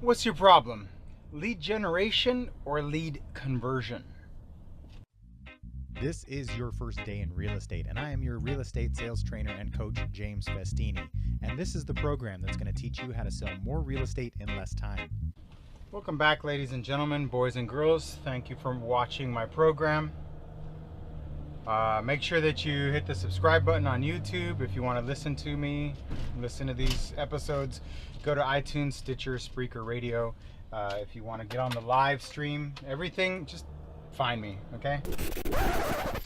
What's your problem? Lead generation or lead conversion? This is your first day in real estate, and I am your real estate sales trainer and coach, James Festini. And this is the program that's going to teach you how to sell more real estate in less time. Welcome back, ladies and gentlemen, boys and girls. Thank you for watching my program. Make sure that you hit the subscribe button on YouTube if you want to listen to me, listen to these episodes. Go to iTunes, Stitcher, Spreaker Radio. If you want to get on the live stream, everything, just find me, okay?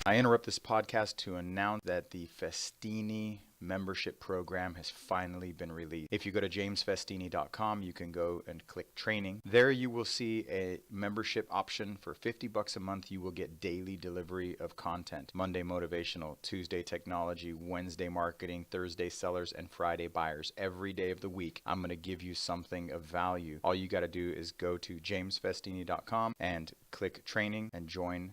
I interrupt this podcast to announce that the Festini membership program has finally been released. If you go to jamesfestini.com, you can go and click training. There you will see a membership option. For $50 a month, you will get daily delivery of content. Monday motivational, Tuesday technology, Wednesday marketing, Thursday sellers, and Friday buyers. Every day of the week, I'm going to give you something of value. All you got to do is go to jamesfestini.com and click training and join.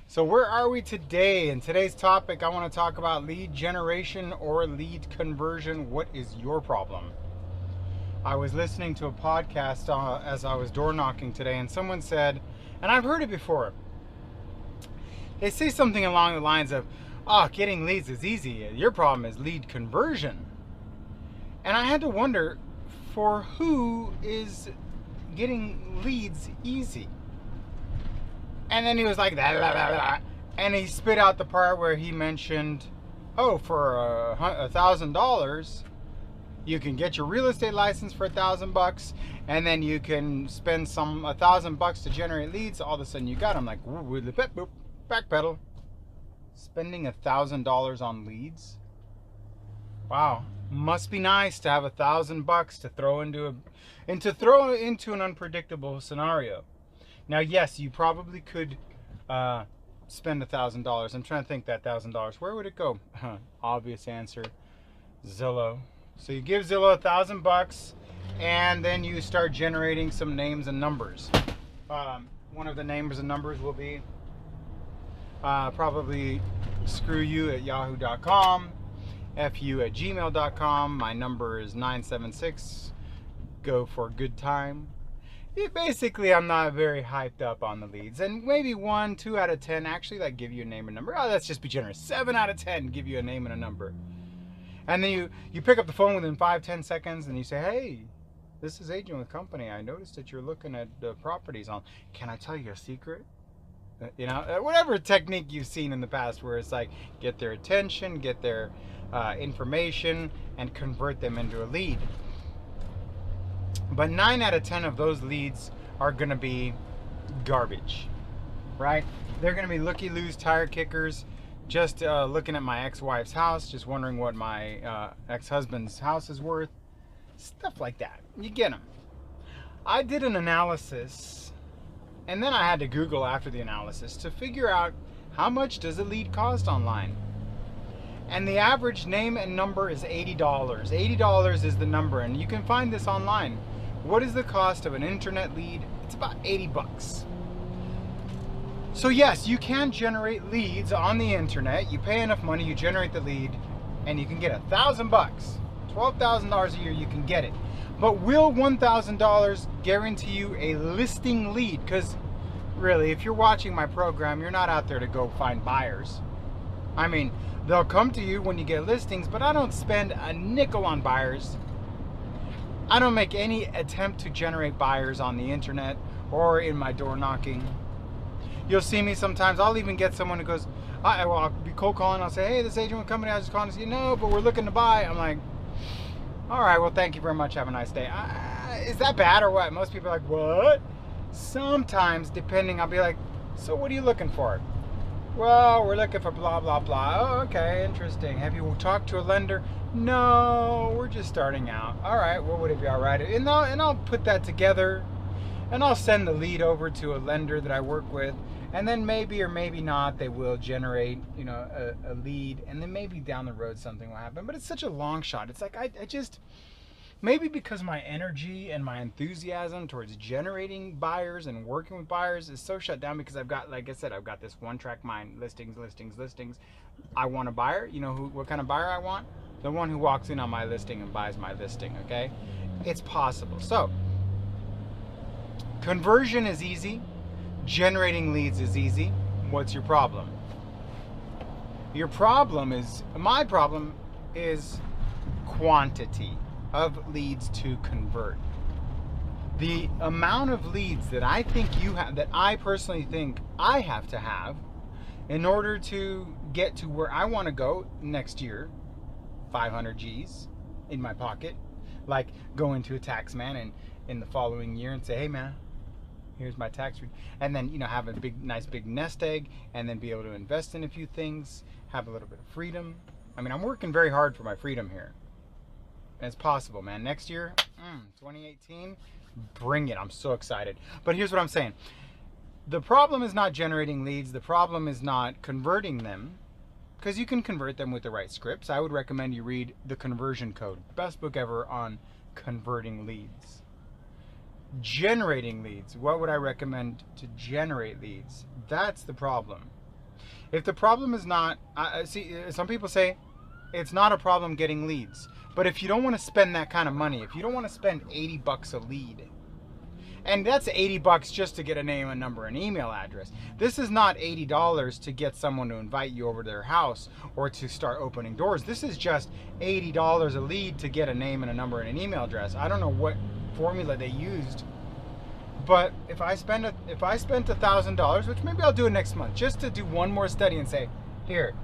So where are we today? In today's topic, I want to talk about lead generation or lead conversion. What is your problem? I was listening to a podcast as I was door knocking today, and someone said, and I've heard it before, they say something along the lines of, getting leads is easy. Your problem is lead conversion. And I had to wonder, for who is getting leads easy? And then he was like, and he spit out the part where he mentioned, for $1,000, you can get your real estate license for $1,000, and then you can spend $1,000 to generate leads. All of a sudden you got them. Like, backpedal. Spending $1,000 on leads. Wow, must be nice to have $1,000 to throw into an unpredictable scenario. Now, yes, you probably could spend $1,000. I'm trying to think that $1,000. Where would it go? Obvious answer, Zillow. So you give Zillow $1,000, and then you start generating some names and numbers. One of the names and numbers will be probably screwyou@yahoo.com, fu@gmail.com. My number is 976. Go for a good time. Basically, I'm not very hyped up on the leads, and maybe 1, 2 out of 10 actually like give you a name and number. Let's just be generous. 7 out of 10 give you a name and a number. And then you pick up the phone within 5-10 seconds, and you say, "Hey, this is Agent with Company. I noticed that you're looking at the properties on. Can I tell you a secret?" Whatever technique you've seen in the past, where it's like get their attention, get their information, and convert them into a lead. But 9 out of 10 of those leads are going to be garbage, right? They're going to be looky-loos tire kickers, just looking at my ex-wife's house, just wondering what my ex-husband's house is worth, stuff like that. You get them. I did an analysis, and then I had to Google after the analysis to figure out how much does a lead cost online. And the average name and number is $80. $80 is the number, and you can find this online. What is the cost of an internet lead? It's about $80. So yes, you can generate leads on the internet. You pay enough money, you generate the lead, and you can get $1,000. $12,000 a year, you can get it. But will $1,000 guarantee you a listing lead? Because really, if you're watching my program, you're not out there to go find buyers. I mean, they'll come to you when you get listings, but I don't spend a nickel on buyers. I don't make any attempt to generate buyers on the internet or in my door knocking. You'll see me sometimes. I'll even get someone who goes, I'll be cold calling. I'll say, "Hey, this Agent with Company, I was just calling to see." "No, but we're looking to buy." I'm like, "All right, well, thank you very much. Have a nice day." Is that bad or what? Most people are like, "What?" Sometimes, depending, I'll be like, "So what are you looking for?" "Well, we're looking for blah, blah, blah." "Oh, okay, interesting. Have you talked to a lender?" "No, we're just starting out." "All right, well, would it be all right?" And I'll put that together, and I'll send the lead over to a lender that I work with, and then maybe or maybe not, they will generate, a lead, and then maybe down the road something will happen. But it's such a long shot. It's like I just, maybe because my energy and my enthusiasm towards generating buyers and working with buyers is so shut down, because I've got, like I said, I've got this one-track mind: listings. I want a buyer. You know what kind of buyer I want? The one who walks in on my listing and buys my listing, okay? It's possible. So Conversion is easy. Generating leads is easy. What's your problem? My problem is quantity of leads to convert. The amount of leads that I think you have, that I personally think I have to have in order to get to where I want to go next year, 500 G's in my pocket, like go into a tax man and in the following year and say, hey man, here's my tax return, and then have a nice big nest egg, and then be able to invest in a few things, have a little bit of freedom. I mean, I'm working very hard for my freedom here, and it's possible, man. Next year, 2018, bring it. I'm so excited. But here's what I'm saying: the problem is not generating leads. The problem is not converting them, because you can convert them with the right scripts. I would recommend you read The Conversion Code, best book ever on converting leads. Generating leads, what would I recommend to generate leads? That's the problem. If the problem is not, see, some people say it's not a problem getting leads, but if you don't want to spend that kind of money, if you don't want to spend $80 a lead, and that's $80 just to get a name, a number, an email address. This is not $80 to get someone to invite you over to their house or to start opening doors. This is just $80 a lead to get a name and a number and an email address. I don't know what formula they used, but if I spent $1,000, which maybe I'll do it next month, just to do one more study and say, here,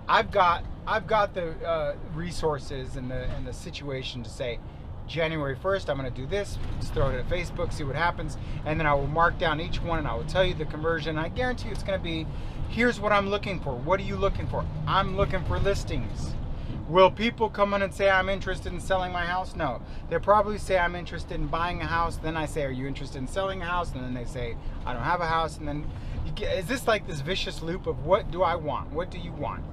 I've got the resources and the situation to say, January 1st, I'm going to do this, just throw it at Facebook, see what happens, and then I will mark down each one and I will tell you the conversion. I guarantee you it's going to be, here's what I'm looking for. What are you looking for? I'm looking for listings. Will people come in and say, I'm interested in selling my house? No. They'll probably say, I'm interested in buying a house. Then I say, are you interested in selling a house? And then they say, I don't have a house. And then, is this like this vicious loop of what do I want? What do you want?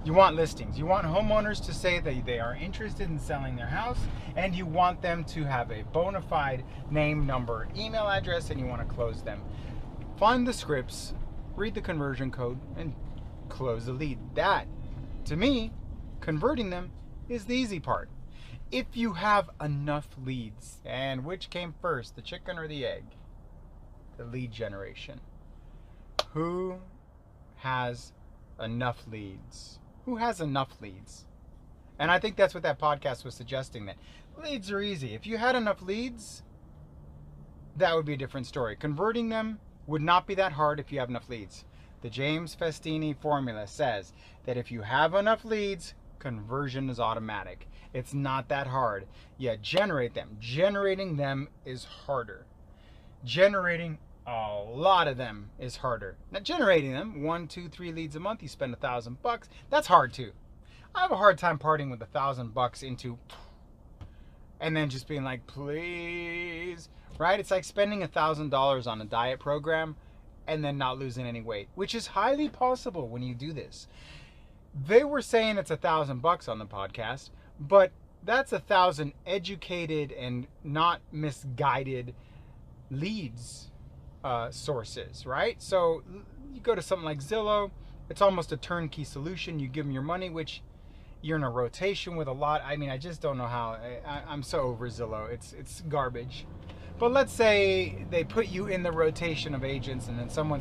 You want listings. You want homeowners to say that they are interested in selling their house, and you want them to have a bona fide name, number, email address, and you want to close them. Find the scripts, read the conversion code, and close the lead. That, to me, converting them is the easy part. If you have enough leads, and which came first, the chicken or the egg? The lead generation. Who has enough leads? Who has enough leads? And I think that's what that podcast was suggesting, that leads are easy. If you had enough leads, that would be a different story. Converting them would not be that hard if you have enough leads. The James Festini formula says that if you have enough leads, conversion is automatic. It's not that hard. Yeah, generate them. Generating them is harder. Generating a lot of them is harder. Now, generating them, 1, 2, 3 leads a month, you spend $1,000. That's hard too. I have a hard time parting with $1,000 into, and then just being like, please, right? It's like spending $1,000 on a diet program and then not losing any weight, which is highly possible when you do this. They were saying it's $1,000 on the podcast, but that's 1,000 educated and not misguided leads. Sources, right? So you go to something like Zillow, it's almost a turnkey solution. You give them your money, which you're in a rotation with a lot. I mean, I just don't know how. I'm so over Zillow. It's garbage. But let's say they put you in the rotation of agents, and then someone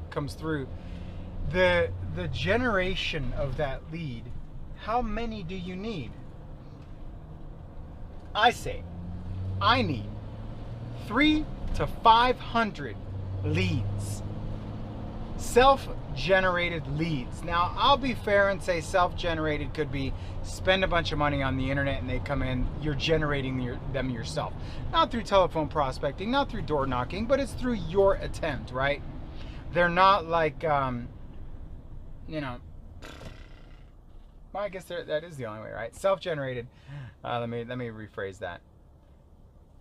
comes through. The generation of that lead, how many do you need? I say, I need 300 to 500 leads. Self-generated leads. Now, I'll be fair and say self-generated could be spend a bunch of money on the internet and they come in, you're generating them yourself. Not through telephone prospecting, not through door knocking, but it's through your attempt, right? They're not like, well, I guess that is the only way, right? Self-generated. Let me rephrase that.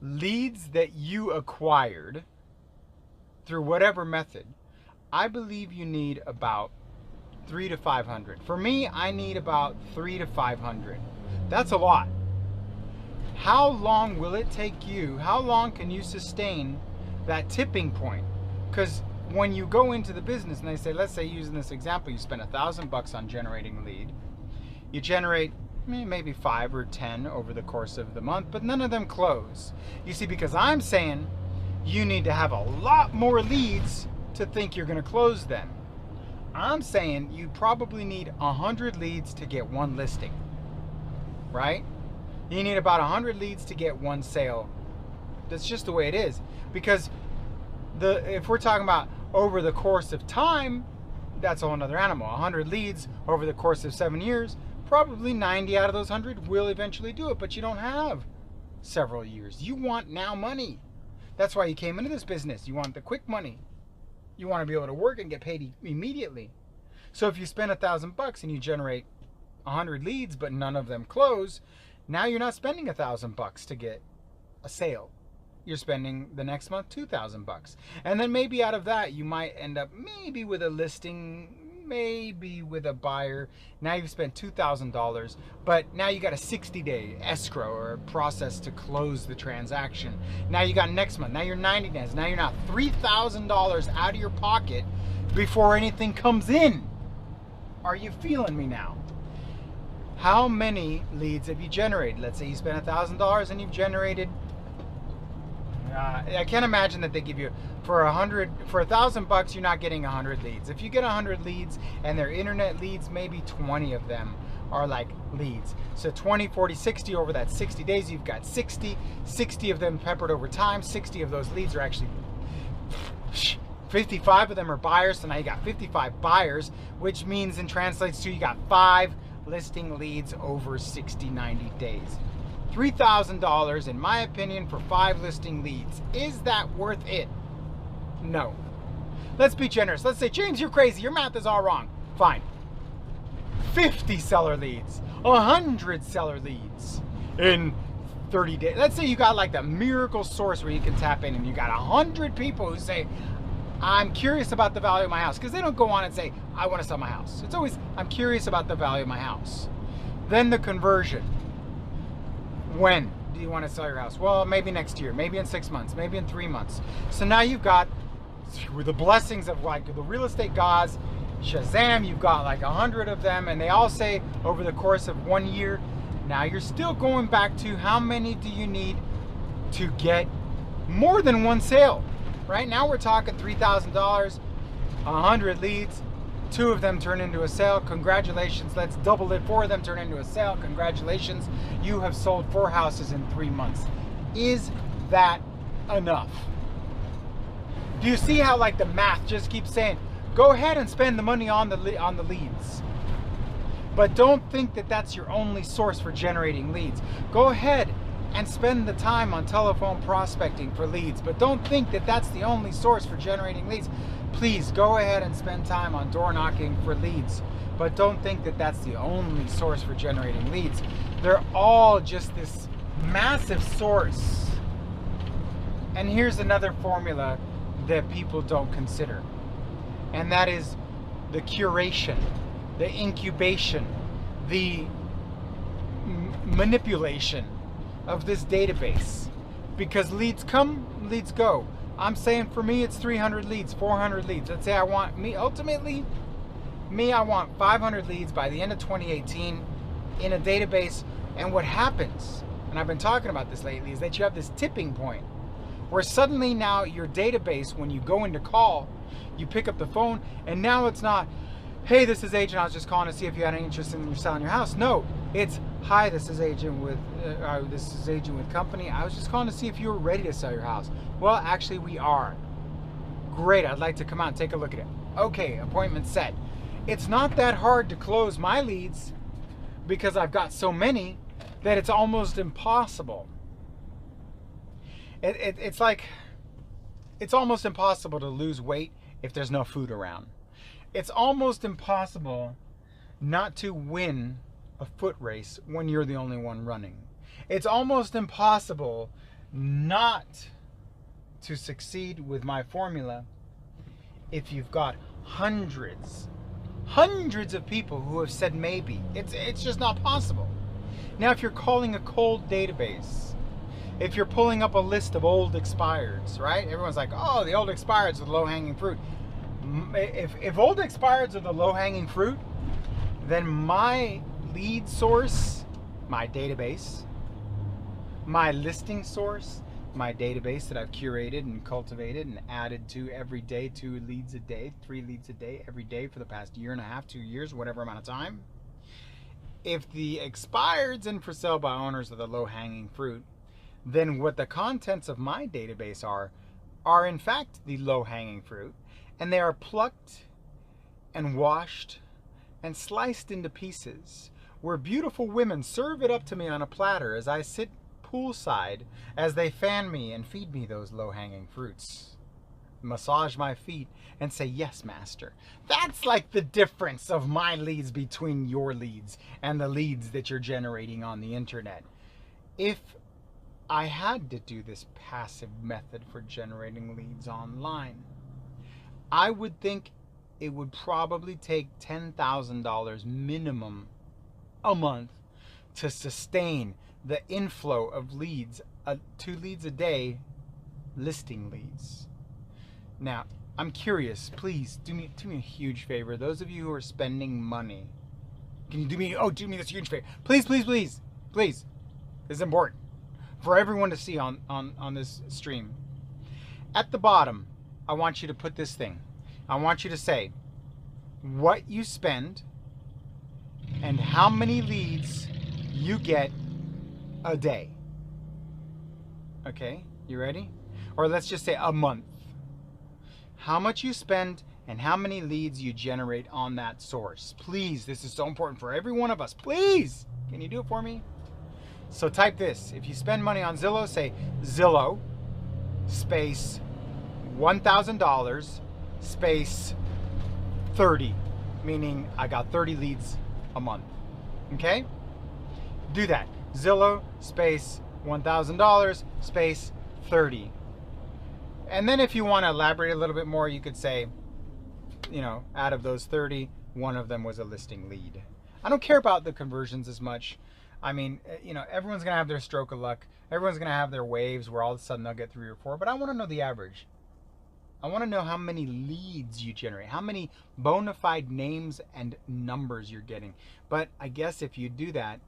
Leads that you acquired through whatever method, I believe you need about 300 to 500. For me, I need about 300 to 500. That's a lot. How long will it take you? How long can you sustain that tipping point? Because when you go into the business and they say, let's say using this example, you spend $1,000 on generating a lead. You generate maybe 5 or 10 over the course of the month, but none of them close. You see, because I'm saying you need to have a lot more leads to think you're going to close them. I'm saying you probably need 100 leads to get one listing, right? You need about 100 leads to get one sale. That's just the way it is. Because if we're talking about over the course of time, that's a whole other animal. 100 leads over the course of 7 years, probably 90 out of those 100 will eventually do it, but you don't have several years. You want now money. That's why you came into this business. You want the quick money. You want to be able to work and get paid immediately. So if you spend $1,000 and you generate 100 leads, but none of them close, now you're not spending $1,000 to get a sale. You're spending the next month $2,000. And then maybe out of that, you might end up maybe with a listing, maybe with a buyer. Now you've spent $2,000, but now you got a 60-day escrow or process to close the transaction. Now you got next month. Now you're 90 days. Now you're not $3,000 out of your pocket before anything comes in. Are you feeling me now? How many leads have you generated? Let's say you spent $1,000 and you've generated. I can't imagine that they give you for $1,000. You're not getting 100 leads. If you get 100 leads and they're internet leads, maybe 20 of them are like leads. So 20, 40, 60 over that 60 days, you've got 60 of them peppered over time. 60 of those leads are actually 55 of them are buyers. So now you got 55 buyers, which means and translates to you got 5 listing leads over 60, 90 days. $3,000, in my opinion, for 5 listing leads. Is that worth it? No. Let's be generous. Let's say, James, you're crazy. Your math is all wrong. Fine. 50 seller leads, 100 seller leads in 30 days. Let's say you got like the miracle source where you can tap in and you got 100 people who say, I'm curious about the value of my house. Because they don't go on and say, I want to sell my house. It's always, I'm curious about the value of my house. Then the conversion. When do you want to sell your house? Well, maybe next year, maybe in 6 months, maybe in 3 months. So now you've got, with the blessings of like the real estate gods, Shazam, you've got like 100 of them, and they all say over the course of 1 year. Now you're still going back to how many do you need to get more than one sale? Right now we're talking $3,000, 100 leads. 2 of them turn into a sale. Congratulations. Let's double it. 4 of them turn into a sale. Congratulations. You have sold 4 houses in 3 months. Is that enough? Do you see how like the math just keeps saying, go ahead and spend the money on the leads. But don't think that that's your only source for generating leads. Go ahead and spend the time on telephone prospecting for leads, but don't think that that's the only source for generating leads. Please go ahead and spend time on door knocking for leads, but don't think that that's the only source for generating leads. They're all just this massive source. And here's another formula that people don't consider, and that is the curation, the incubation, the manipulation of this database. Because leads come, leads go. I'm saying for me it's 300 leads, 400 leads. Let's say I want I want 500 leads by the end of 2018 in a database. And what happens, and I've been talking about this lately, is that you have this tipping point where suddenly now your database, when you go into call, you pick up the phone, and now it's not, hey, this is agent, I was just calling to see if you had any interest in selling your house. No, it's, hi, this is agent with company. I was just calling to see if you were ready to sell your house. Well, actually we are. Great, I'd like to come out and take a look at it. Okay, appointment set. It's not that hard to close my leads because I've got so many that it's almost impossible. It's like, it's almost impossible to lose weight if there's no food around. It's almost impossible not to win a foot race when you're the only one running. It's almost impossible not to succeed with my formula if you've got hundreds of people who have said maybe. It's just not possible. Now, if you're calling a cold database, if you're pulling up a list of old expireds, right? Everyone's like, oh, the old expireds are the low-hanging fruit. If old expireds are the low-hanging fruit, then my lead source my database, my listing source, my database that I've curated and cultivated and added to every day, 2 leads a day, 3 leads a day, every day for the past year and a half, 2 years, whatever amount of time. If the expireds and for sale by owners are the low-hanging fruit, then what the contents of my database are in fact the low-hanging fruit, and they are plucked and washed and sliced into pieces, where beautiful women serve it up to me on a platter as I sit poolside, as they fan me and feed me those low-hanging fruits, massage my feet and say, yes, master. That's like the difference of my leads between your leads and the leads that you're generating on the internet. If I had to do this passive method for generating leads online, I would think it would probably take $10,000 minimum a month to sustain the inflow of leads, 2 leads a day, listing leads. Now, I'm curious, please do me a huge favor. Those of you who are spending money, can you do me this huge favor? Please, please, please, please. This is important for everyone to see on this stream. At the bottom, I want you to put this thing. I want you to say what you spend and how many leads you get a day. Okay, you ready? Or let's just say a month. How much you spend and how many leads you generate on that source. Please, this is so important for every one of us. Please, can you do it for me? So type this. If you spend money on Zillow, say Zillow space $1,000 space 30, meaning I got 30 leads a month. Okay? Do that. Zillow space $1,000 space 30. And then if you want to elaborate a little bit more, you could say, out of those 30, one of them was a listing lead. I don't care about the conversions as much. I mean, everyone's going to have their stroke of luck. Everyone's going to have their waves where all of a sudden they'll get 3 or 4. But I want to know the average. I want to know how many leads you generate, how many bona fide names and numbers you're getting. But I guess if you do that,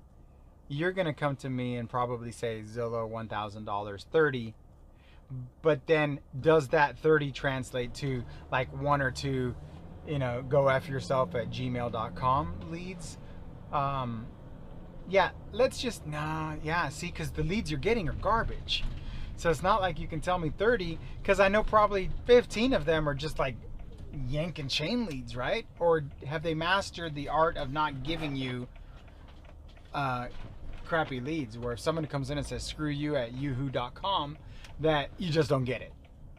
you're going to come to me and probably say Zillow $1,000 30. But then does that 30 translate to like 1 or 2, go F yourself at gmail.com leads? Yeah, let's just, see, because the leads you're getting are garbage. So it's not like you can tell me 30, because I know probably 15 of them are just like yank and chain leads, right? Or have they mastered the art of not giving you crappy leads, where if someone comes in and says screw you at yahoo.com, that you just don't get it.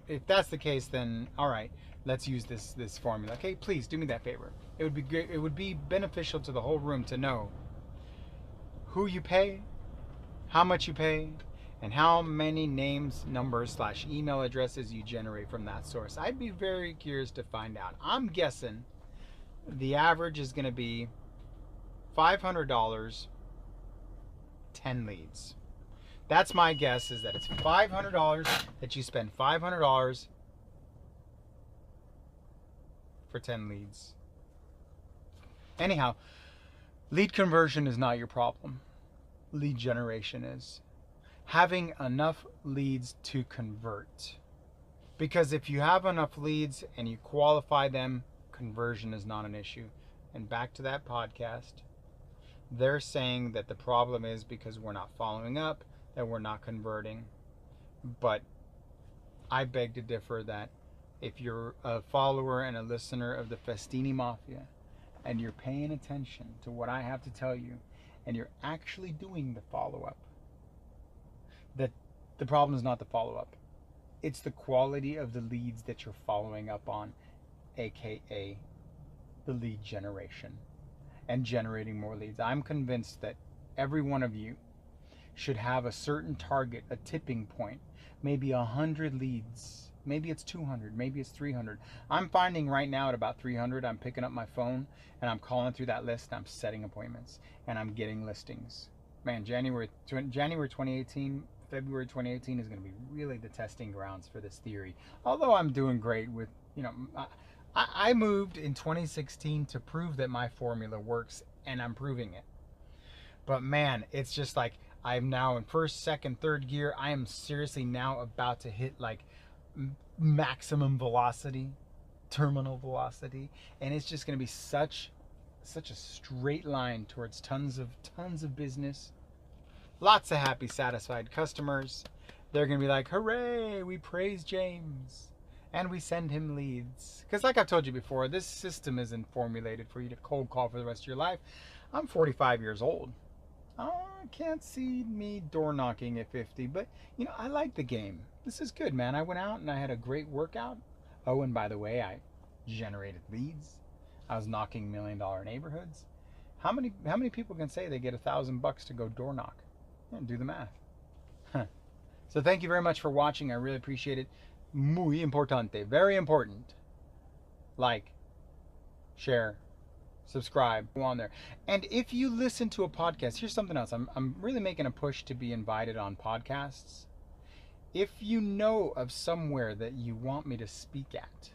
If that's the case, then all right, let's use this formula. Okay, please do me that favor. It would be great. It would be beneficial to the whole room to know who you pay, how much you pay, and how many names, numbers / email addresses you generate from that source. I'd be very curious to find out. I'm guessing the average is going to be $500, 10 leads. That's my guess, is that it's $500, that you spend $500 for 10 leads. Anyhow, lead conversion is not your problem. Lead generation is. Having enough leads to convert. Because if you have enough leads and you qualify them, conversion is not an issue. And back to that podcast, they're saying that the problem is because we're not following up, that we're not converting. But I beg to differ that if you're a follower and a listener of the Festini Mafia and you're paying attention to what I have to tell you and you're actually doing the follow-up, that the problem is not the follow-up. It's the quality of the leads that you're following up on, aka the lead generation and generating more leads. I'm convinced that every one of you should have a certain target, a tipping point, maybe 100 leads. Maybe it's 200, maybe it's 300. I'm finding right now at about 300, I'm picking up my phone and I'm calling through that list, and I'm setting appointments and I'm getting listings. Man, January 2018, February 2018 is going to be really the testing grounds for this theory. Although I'm doing great with, I moved in 2016 to prove that my formula works, and I'm proving it. But man, it's just like I'm now in first, second, third gear. I am seriously now about to hit like maximum velocity, terminal velocity, and it's just going to be such a straight line towards tons of business. Lots of happy, satisfied customers. They're going to be like, hooray, we praise James. And we send him leads. Because like I've told you before, this system isn't formulated for you to cold call for the rest of your life. I'm 45 years old. I can't see me door knocking at 50, but you know, I like the game. This is good, man. I went out and I had a great workout. Oh, and by the way, I generated leads. I was knocking $1 million neighborhoods. How many people can say they get $1,000 to go door knock? Yeah, do the math. So thank you very much for watching. I really appreciate it. Muy importante, very important. Like, share, subscribe, go on there. And if you listen to a podcast, here's something else. I'm really making a push to be invited on podcasts. If you know of somewhere that you want me to speak at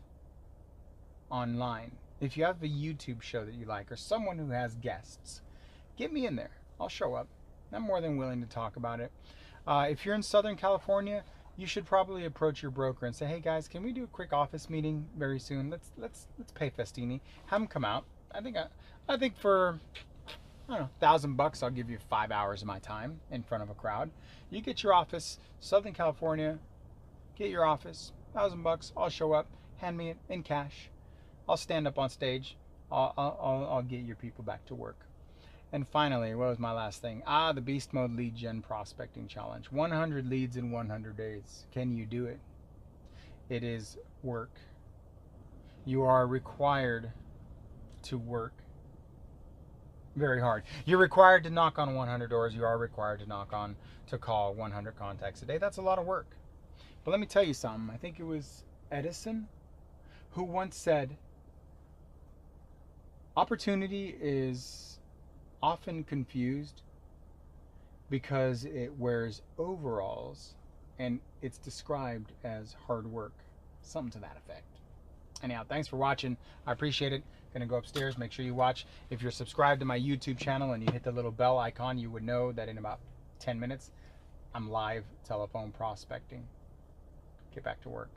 online, if you have a YouTube show that you like or someone who has guests, get me in there. I'll show up. I'm more than willing to talk about it. If you're in Southern California, you should probably approach your broker and say, hey guys, can we do a quick office meeting very soon? Let's pay Festini. Have them come out. I think for, I don't know, $1,000 I'll give you 5 hours of my time in front of a crowd. You get your office, Southern California, get your office, $1,000, I'll show up, hand me it in cash. I'll stand up on stage. I'll get your people back to work. And finally, what was my last thing? The Beast Mode Lead Gen Prospecting Challenge. 100 leads in 100 days. Can you do it? It is work. You are required to work very hard. You're required to knock on 100 doors. You are required to call 100 contacts a day. That's a lot of work. But let me tell you something. I think it was Edison who once said, opportunity is often confused because it wears overalls and it's described as hard work. Something to that effect. Anyhow, thanks for watching. I appreciate it. Gonna go upstairs. Make sure you watch. If you're subscribed to my YouTube channel and you hit the little bell icon, you would know that in about 10 minutes I'm live telephone prospecting. Get back to work.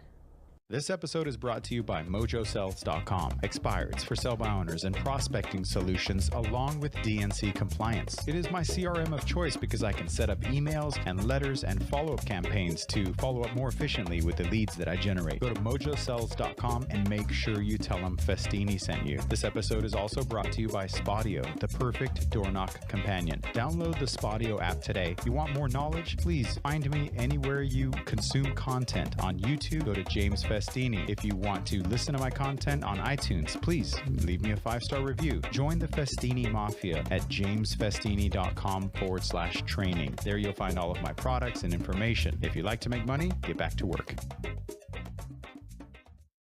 This episode is brought to you by MojoSells.com. Expireds for sell by owners and prospecting solutions along with DNC compliance. It is my CRM of choice because I can set up emails and letters and follow-up campaigns to follow up more efficiently with the leads that I generate. Go to MojoSells.com and make sure you tell them Festini sent you. This episode is also brought to you by Spodio, the perfect door knock companion. Download the Spodio app today. You want more knowledge? Please find me anywhere you consume content. On YouTube, go to James Festini. If you want to listen to my content on iTunes, please leave me a 5-star review. Join the Festini Mafia at jamesfestini.com/training. There you'll find all of my products and information. If you like to make money, get back to work.